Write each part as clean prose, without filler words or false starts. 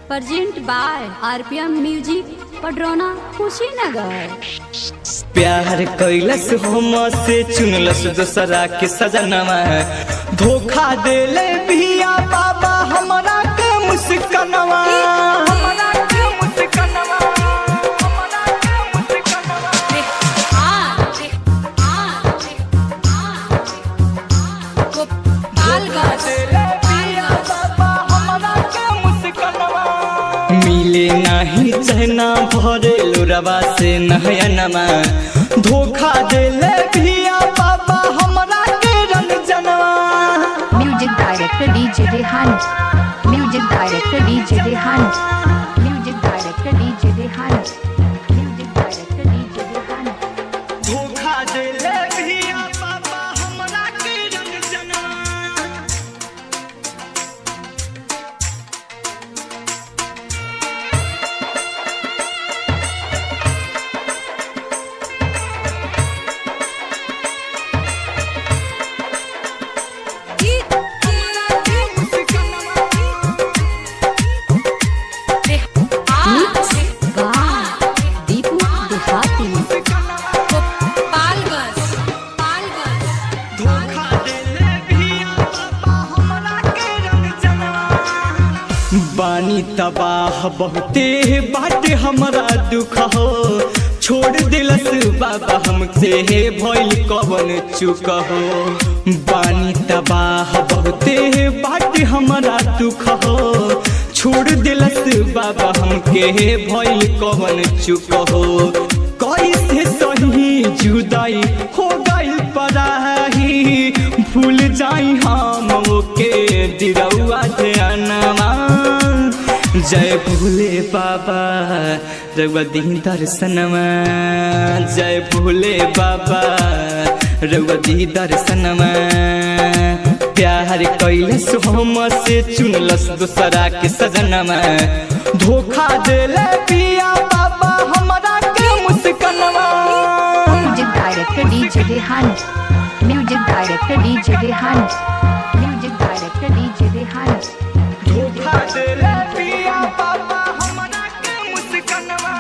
Present by RPM music Padrauna Kushinagar. प्यार कैलस हम से चुनलस दोसरा के सजनवा, धोखा देले बिया बाबा हमरा के मुस्कनवा। मिले नहीं चहना भरे लोरवा से नहयनमा, धोखा देले भिया बाबा हमरा के रंजनवा। Music director DJ Rehan, music director DJ Rehan, music director DJ Rehan, music director DJ Rehan. धोखा देले भिया बाबा हमरा के रंजनवा। बानी तबाह बहुते बाटे हमरा दुख हो, छोड़ दिलस बाबा हमसे भइल कवन चुक हो। बानी तबाह बहुते बाटे हमरा दुख हो, छोड़ दिलस बाबा हमके भइल कवन चुक हो। कैसे सही जुदाई हो गइल पराही, भूल जाई हम ओके दिरौआ ध्यानमा। जय भोले बाबा रउआ दी दर्शनमा, जय भोले बाबा रउआ दी दर्शनमा। प्यार कैलस हम से चुनलस दोसरा के सजनमा, धोखा देले पिया बाबा हमरा के मुस्कनवा। Music director DJ Rehan, music director DJ Rehan, music director DJ Rehan. धोखा देले पिया बाबा हमरा के मुस्कनवा।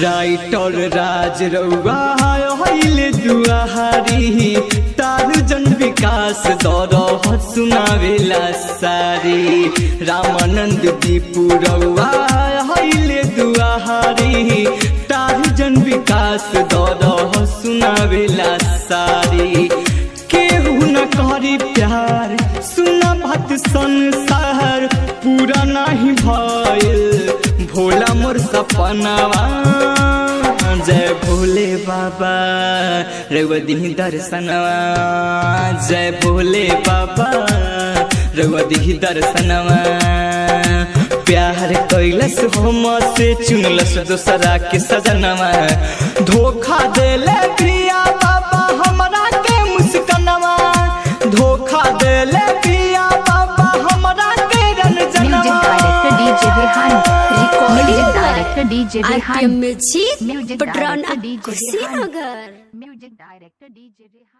राइटर राज रउआ हइले दुआहारी, तार जन विकास दर सुनावेला सारी। रामानंद दीपू रउआ हइले दुआहारी, तार जन विकास दर सुनावेला सारी। केहू न करी प्यार सुना बात संसार, पूरा नहीं भइल भोला मोर सपनावा। जय भोले बाबा रउआ दी दर्शनवा, जय भोले बाबा रउआ दी दर्शनवा। प्यार कैलस हम से चुनलस दोसरा के सजनवा, धोखा देले प्रिया बाबा हमरा के मुस्कनवा। धोखा देले प्रिया बाबा हमरा के रंजनवा। Music director DJ Rehan, music director DJ Rehan, music music Padrauna director DJ Rehan, Kushinagar. Music director DJ Rehan.